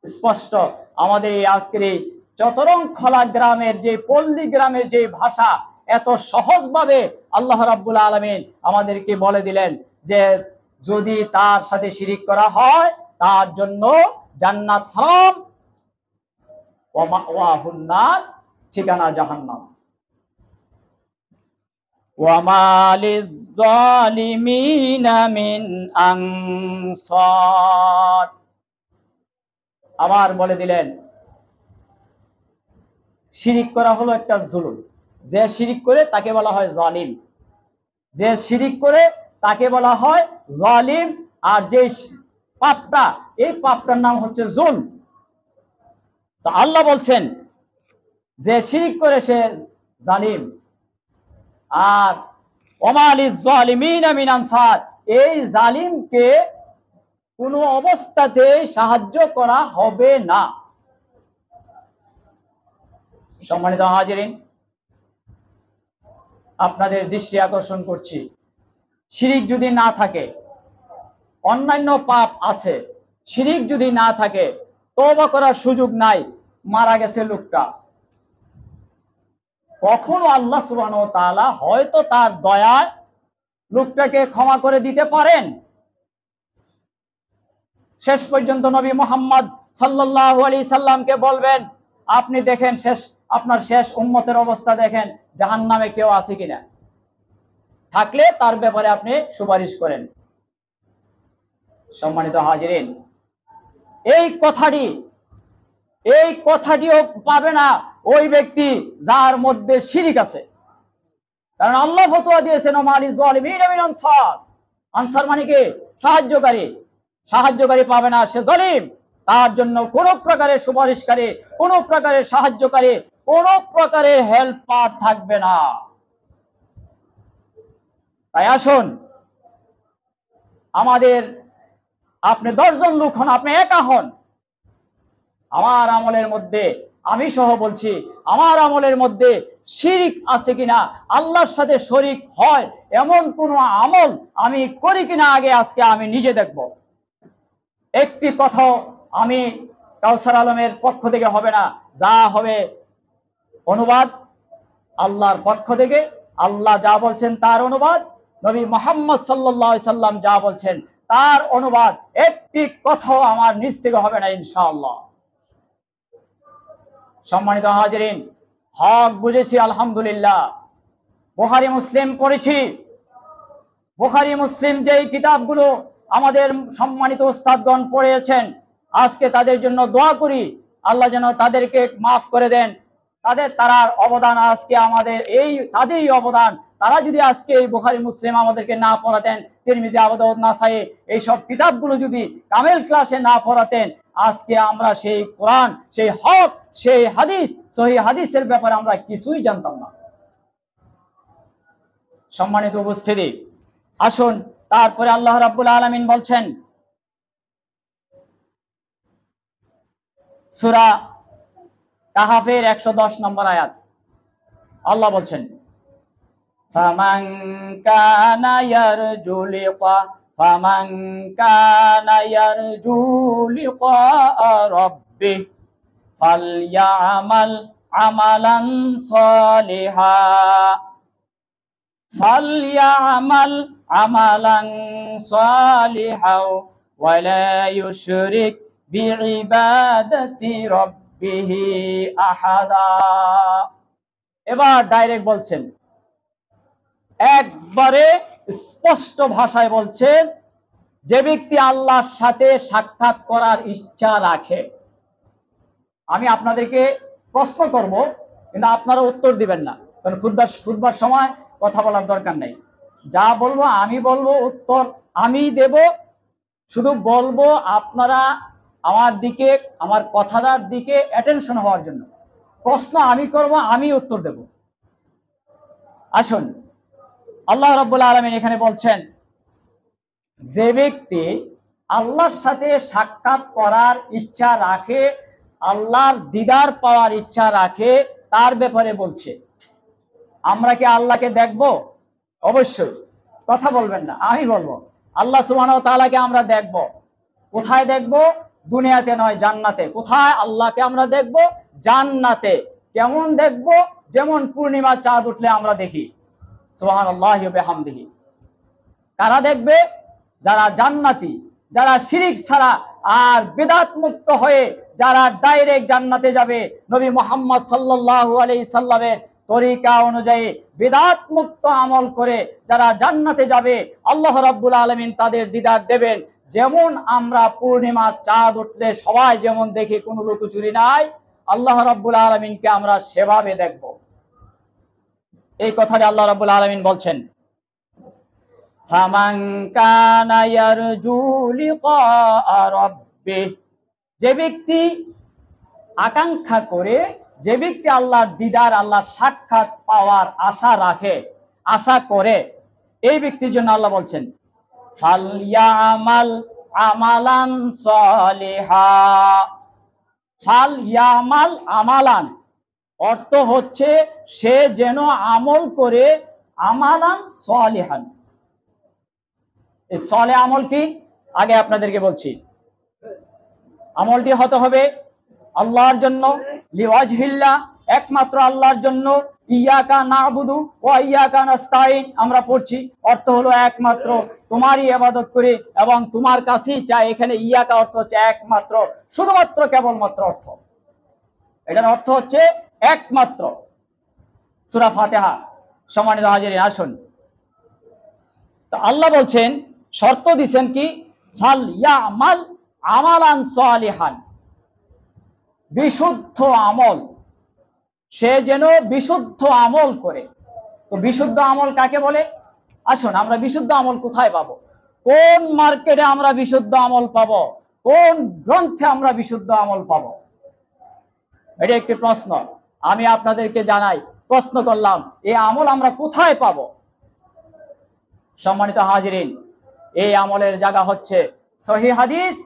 স্পষ্ট আমাদের এই আজকের এই চতরংখলা গ্রামের যে পল্লী গ্রামের যে ভাষা, এত সহজভাবে আল্লাহ রাব্বুল আলামিন আমাদেরকে বলে দিলেন যে যদি তার সাথে শিরিক করা হয়, তার জন্য জান্নাত হারাম, ওয়া মাওয়াহুন নার, ঠিকানা জাহান্নাম। ওয়া মা লিয-যালিমিনা মিন আনসার। আবার বলে দিলেন, শিরিক করা হলো একটা জুলুম। যে শিরিক করে তাকে বলা হয় জালিম, যে শিরিক করে তাকে বলা হয় জালিম, আর যে পাপটা, এই পাপটার নাম হচ্ছে জুলম। তো আল্লাহ বলছেন যে শিরিক করে সে জালিম, আর ওমা লিয-যালিমিনা মিন আনসার, এই জালিমকে কোনো অবস্থাতে সাহায্য করা হবে না। সম্মানিত হাজিরিন, আপনাদের দৃষ্টি আকর্ষণ করছি, শিরিক যদি না থাকে, অন্যান্য পাপ আছে, শিরিক যদি না থাকে, তওবা করার সুযোগ নাই, মারা গেছে লোকটা, কখনো আল্লাহ সুবহানাহু ওয়া তাআলা হয়তো তার দয়ায় লোকটাকে ক্ষমা করে দিতে পারেন। শেষ পর্যন্ত নবী মুহাম্মদ সাল্লাল্লাহু আলাইহি সাল্লামকে বলবেন, আপনি দেখেন আপনার শেষ উম্মতের অবস্থা দেখেন, জাহান্নামে কেউ আছে কিনা, থাকলে তার ব্যাপারে আপনি সুপারিশ করেন। সম্মানিত হাজিরিন, এই কথাটিও পাবে না ওই ব্যক্তি যার মধ্যে শিরিক আছে। কারণ আল্লাহ ফতোয়া দিয়েছেন, ওমালি যালিমিনা মিন আনসার, আনসার মানে কি? সাহায্যকারী পাবে না, সে জালিম। তার জন্য কোন প্রকারের সুপারিশকারী, কোন প্রকারের সাহায্যকারী, কোন প্রকারের হেল্পার থাকবে না। তাই আসুন, আমাদের, আপনি 10 জন লোক হন, আপনি একা হন, আমার আমলের মধ্যে, আমি সহ বলছি, আমার আমলের মধ্যে শিরিক আছে কিনা, আল্লাহর সাথে শরিক হয় এমন কোন আমল আমি করি কিনা, আজকে আমি নিজে দেখব। একটি কথাও আমি কাউসার আলমের পক্ষ থেকে হবে না, যা হবে অনুবাদ আল্লাহর পক্ষ থেকে। আল্লাহ যা বলছেন তার অনুবাদ, নবী মুহাম্মদ সাল্লাল্লাহু আলাইহি সাল্লাম যা বলছেন তার অনুবাদ, একটি কথাও আমার নিজ থেকে হবে না ইনশাআল্লাহ। সম্মানিত হাজিরিন, হক বুঝেছি আলহামদুলিল্লাহ, বুখারী মুসলিম পড়েছি। বুখারী মুসলিম যেই কিতাবগুলো আমাদের সম্মানিত উস্তাদগণ পড়েছেন, আজকে তাদের জন্য দোয়া করি, আল্লাহ যেন তাদেরকে মাফ করে দেন। তারার অবদান আজকে আমাদের, তাদেরই অবদান। তারা যদি আজকে এই বুখারী মুসলিম আমাদেরকে না পড়াতেন, তিরমিজি, আবু দাউদ, নাসাই এইসব কিতাবগুলো যদি কামেল ক্লাসে না পড়াতেন, আজকে আমরা সেই কোরআন, সেই হক, সেই হাদিস, সহিহ হাদিসের ব্যাপারে আমরা কিছুই জানতাম না। সম্মানিত উপস্থিতি, আসুন তারপরে আল্লাহ রাব্বুল আলামিন বলছেন, সূরা কাহাফের 110 নম্বর আয়াত, আল্লাহ বলছেন, ফামান কানা ইয়ারজু লিকা রাব্বিহি ফালইয়ামাল আমালান সালিহা ওয়ালা ইউশরিক বিইবাদাতি রাব্বিহি আহাদা। এবার ডাইরেক্ট বলছেন, একবারে স্পষ্ট ভাষায় বলছেন, যে ব্যক্তি আল্লাহর সাথে সাক্ষাৎ করার ইচ্ছা রাখে। আমি আপনাদেরকে প্রশ্ন করব, কিন্তু আপনারা উত্তর দিবেন না, কারণ খুতবার সময় কথা বলার দরকার নেই। যা বলবো আমি বলবো, উত্তর আমি দেব, শুধু বলবো আপনারা আমার দিকে, আমার কথাটার দিকে অ্যাটেনশন হওয়ার জন্য। প্রশ্ন আমি করব, আমি উত্তর দেব। আসুন, আল্লাহ রাব্বুল আলামিন এখানে বলছেন, যে ব্যক্তি আল্লাহর সাথে সাক্ষাৎ করার ইচ্ছা রাখে, আল্লাহর দিদার পাওয়ার ইচ্ছা রাখে, তার ব্যাপারে বলছে। আমরা কি আল্লাহকে দেখব? অবশ্যই। কথা বলবেন না, আমি বলবো, আল্লাহ সুবহানাহু ওয়া তাআলাকে আমরা দেখব। কোথায় দেখব? দুনিয়াতে নয়, জান্নাতে। কোথায় আল্লাহকে আমরা দেখব? জান্নাতে। কেমন দেখব? যেমন পূর্ণিমা চাঁদ উঠলে আমরা দেখি। সুবহানাল্লাহি ওয়া বিহামদিহি। কারা দেখবে? যারা জান্নাতি, যারা শিরিক ছাড়া আর বিদআত মুক্ত হয়ে যারা ডাইরেক্ট জান্নাতে যাবে, নবী মুহাম্মদ সাল্লাল্লাহু আলাইহি সাল্লামের তরিকা অনুযায়ী বিদআত মুক্ত আমল করে যারা জান্নাতে যাবে, আল্লাহ রাব্বুল আলামিন তাদের দিদার দেবেন। যেমন আমরা পূর্ণিমা চাঁদ উঠলে সবাই যেমন দেখি, কোনো লুকোচুরি নাই, আল্লাহ রাব্বুল আলামিনকে আমরা সেভাবে দেখব। এই কথাটি আল্লাহ রাব্বুল আলামিন বলছেন, ফামান কানা ইয়ারজু লিকা রাব্বিহি, যে ব্যক্তি আকাঙ্ক্ষা করে, যে ব্যক্তি আল্লাহর দিদার, আল্লাহর সাক্ষাৎ পাওয়ার আশা রাখে, আশা করে, এই ব্যক্তির জন্য আল্লাহ বলছেন, ফালইয়ামাল আমালান সালিহা। ফালইয়ামাল আমালান অর্থ হচ্ছে, সে যেন আমল করে, আমালান সালিহান। এই সালেহ আমল কি আগে আপনাদেরকে বলছি। আমলটি হতে হবে আল্লাহর জন্য, লিওয়াজহিল্লাহ, একমাত্র আল্লাহর জন্য। ইয়াকা নাবুদু ওয়া ইয়াকা নাস্তাইন আমরা পড়ছি, অর্থ হলো একমাত্র তোমারই ইবাদত করি এবং তোমার কাছেই চাই। এখানে ইয়াকা অর্থ হচ্ছে একমাত্র, শুধুমাত্র, কেবলমাত্র অর্থ। এটার অর্থ হচ্ছে একমাত্র। সূরা ফাতিহা। সম্মানিত হাজিরিন, আসুন, তো আল্লাহ বলছেন, শর্ত দিচ্ছেন কি, ফাল ইয়ামাল আমালান সালিহান, বিশুদ্ধ আমল, সে যেন বিশুদ্ধ আমল করে। তো বিশুদ্ধ আমল কাকে বলে? আসুন, আমরা বিশুদ্ধ আমল কোথায় পাবো? কোন মার্কেটে আমরা বিশুদ্ধ আমল পাবো? কোন গ্রন্থে আমরা বিশুদ্ধ আমল পাবো? এটা একটি প্রশ্ন। আমি আপনাদেরকে জানাই, প্রশ্ন করলাম, এই আমল আমরা কোথায় পাবো? সম্মানিত হাজিরিন, এই আমলের জায়গা হচ্ছে সহিহ হাদিস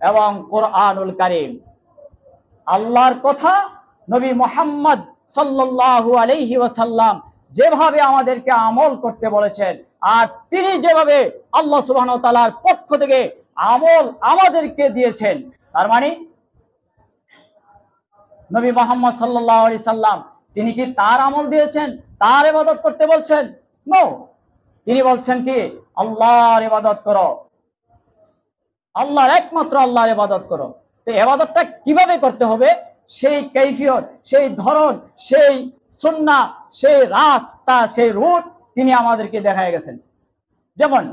এবং কোরআনুল কারীম। আল্লাহর কথা, নবী মুহাম্মদ সাল্লাল্লাহু আলাইহি ওয়াসাল্লাম যেভাবে আমাদেরকে আমল করতে বলেছেন, আর তিনি যেভাবে আল্লাহ সুবহানাহু ওয়া তাআলার পক্ষ থেকে আমল আমাদেরকে দিয়েছেন, তার মানে নবী মুহাম্মদ সাল্লাল্লাহু আলাইহি সাল্লাম তিনি কি তার আমল দিয়েছেন, তার ইবাদত করতে বলছেন? নো, তিনি বলছেন কি, আল্লাহর ইবাদত করো, আল্লাহর, একমাত্র আল্লাহর ইবাদত করো। তো ইবাদতটা কিভাবে করতে হবে, সেই কৈফিয়ত, সেই ধরন, সেই সুন্নাহ, সেই রাস্তা, সেই রুট তিনি আমাদেরকে দেখায় গেছেন। যেমন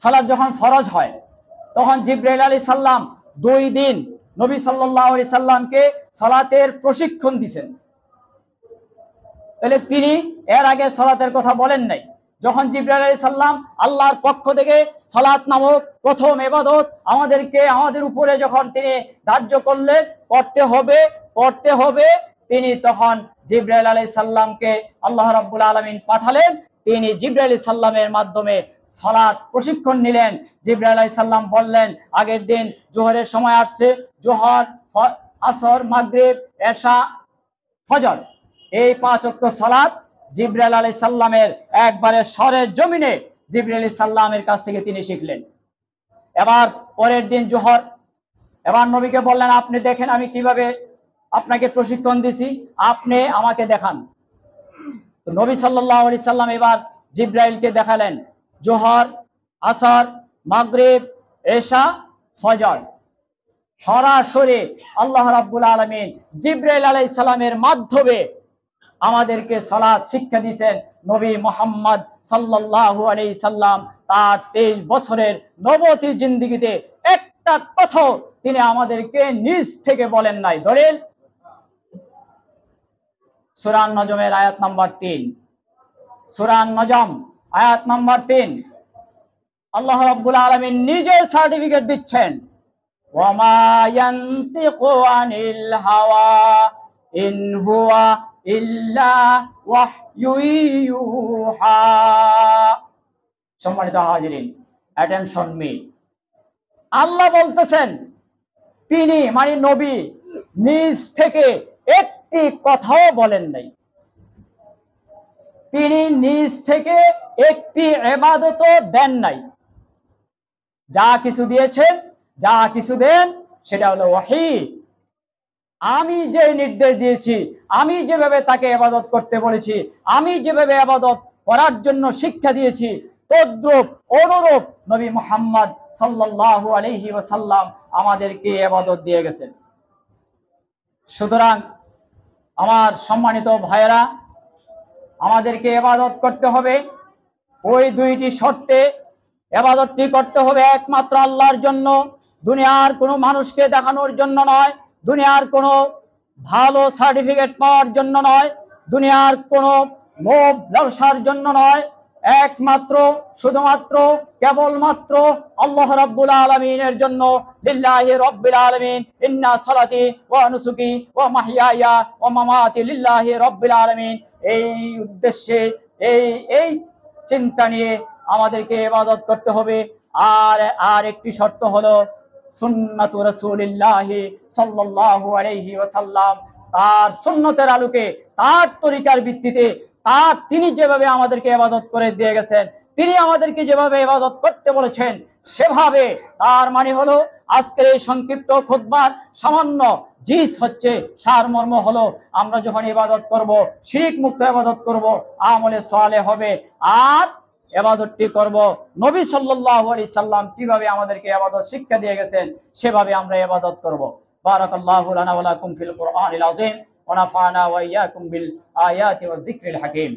সালাত যখন ফরজ হয়, তখন জিবরাইল আলাইহিস সালাম 2 দিন নবী সাল্লাল্লাহু আলাইহি সাল্লামকে সালাতের প্রশিক্ষণ দিয়েছেন। তাহলে তিনি এর আগে সালাতের কথা বলেন নাই। যখন জিবরাইল আলাইহিস সালাম আল্লাহর পক্ষ থেকে সালাত নামক প্রথম ইবাদত আমাদের উপরে যখন তিনি ধার্য করলেন, করতে হবে, তিনি তখন জিবরাইল আলাইহিস সালামকে আল্লাহ রাব্বুল আলামিন পাঠালেন। তিনি জিবরাইল আলাইহিস সালামের মাধ্যমে সালাত প্রশিক্ষণ নিলেন। জিবরাইল আলাইহিস সালাম বললেন, আগের দিন জোহরের সময় আসছে, জোহর, আসর, মাগরিব, এশা, ফজর, এই 5 ওয়াক্ত সালাত জিবরাইল আলাইহিস সালামের একবারে সরে জমিনে জিবরাইল আলাইহিস সালামের কাছ থেকে তিনি শিখলেন। এবার পরের দিন জোহর, এবার নবীকে বললেন, আপনি দেখেন আমি কিভাবে আপনাকে প্রশিক্ষণ দিছি, আপনি আমাকে দেখান। তো নবী সাল্লাল্লাহু আলাইহি সাল্লাম এবার জিবরাইলকে দেখালেন জোহর, আসর, মাগরিব, এশা, ফজর, সরাসরি আল্লাহ রাব্বুল আলামিন জিবরাইল আলাইহিস সালামের মাধ্যমে আমাদেরকে সালাত শিক্ষা দিয়েছেন। নবী মুহাম্মদ সাল্লাল্লাহু আলাইহি সাল্লাম তার 23 বছরের নবতী জিন্দেগিতে একটা কথা তিনি আমাদেরকে নিজ থেকে বলেন নাই। দলিল সূরা নজমের আয়াত নাম্বার 3, সূরা নজম আয়াত নাম্বার 3, আল্লাহ রাব্বুল আলামিন নিজে সার্টিফিকেট দিচ্ছেন, ওয়া মা ইয়ানতিকু আনিল হাওয়া ইন হুয়া ইল্লা ওয়াহয়ু ইউহা। সম্মানিত হাজিরিন, অ্যাটেনশন মি, আল্লাহ বলতেছেন তিনি মানে নবী নিজ থেকে একটি কথাও বলেন নাই। তিনি নিজ থেকে একটি ইবাদতও দেন নাই। যা কিছু দিয়েছেন, যা কিছু দেন, সেটা হলো ওহী। আমি যে নির্দেশ দিয়েছি, আমি যেভাবে তাকে ইবাদত করতে বলেছি, আমি যেভাবে ইবাদত করার জন্য শিক্ষা দিয়েছি, তদ্রূপ অনুরূপ নবী মুহাম্মদ সাল্লাল্লাহু আলাইহি ওয়াসাল্লাম আমাদেরকে ইবাদত দিয়ে গেছেন। সুতরাং আমার সম্মানিত ভাইয়েরা, আমাদেরকে ইবাদত করতে হবে ওই 2টি শর্তে। ইবাদতটি করতে হবে একমাত্র আল্লাহর জন্য, দুনিয়ার কোনো মানুষকে দেখানোর জন্য নয়, দুনিয়ার কোনো ভালো সার্টিফিকেট পাওয়ার জন্য নয়, দুনিয়ার কোনো লোভ লালসার জন্য নয়, একমাত্র শুধুমাত্র কেবলমাত্র আল্লাহ রাব্বুল আলামিনের জন্য। লিল্লাহি রাব্বিল আলামিন, ইন্না সালাতি ওয়া নুসুকি ওয়া মাহইয়ায়া ওয়া মামাতি লিল্লাহি রাব্বিল আলামিন। এই উদ্দেশ্যে, এই চিন্তা নিয়ে আমাদেরকে ইবাদত করতে হবে। আর একটি শর্ত হলো সুন্নাতু রাসূলিল্লাহি সাল্লাল্লাহু আলাইহি ওয়াসাল্লাম, তার সুন্নতের আলোকে, তার তরিকার ভিত্তিতে তিনি যেভাবে আমাদেরকে ইবাদত করে দিয়ে গেছেন, তিনি আমাদেরকে যেভাবে ইবাদত করতে বলেছেন সেভাবে, তার মানে হলো আজকের এই সংক্ষিপ্ত খুতবার সামান্য জিস হচ্ছে, সারমর্ম হলো আমরা যখন ইবাদত করব, শিরক মুক্ত ইবাদত করব, আমলে সালেহ হবে, আর ইবাদতটি করব নবী সাল্লাল্লাহু আলাইহি সাল্লাম কিভাবে আমাদেরকে ইবাদত শিক্ষা দিয়ে গেছেন সেভাবে আমরা ইবাদত করব। বারাকাল্লাহু লানা ওয়া লাকুম ফিল কুরআনিল আযীম ওয়া নাফা'না ওয়া ইয়্যাকুম বিল আয়াতি ওয়াজ যিকরিল হাকীম।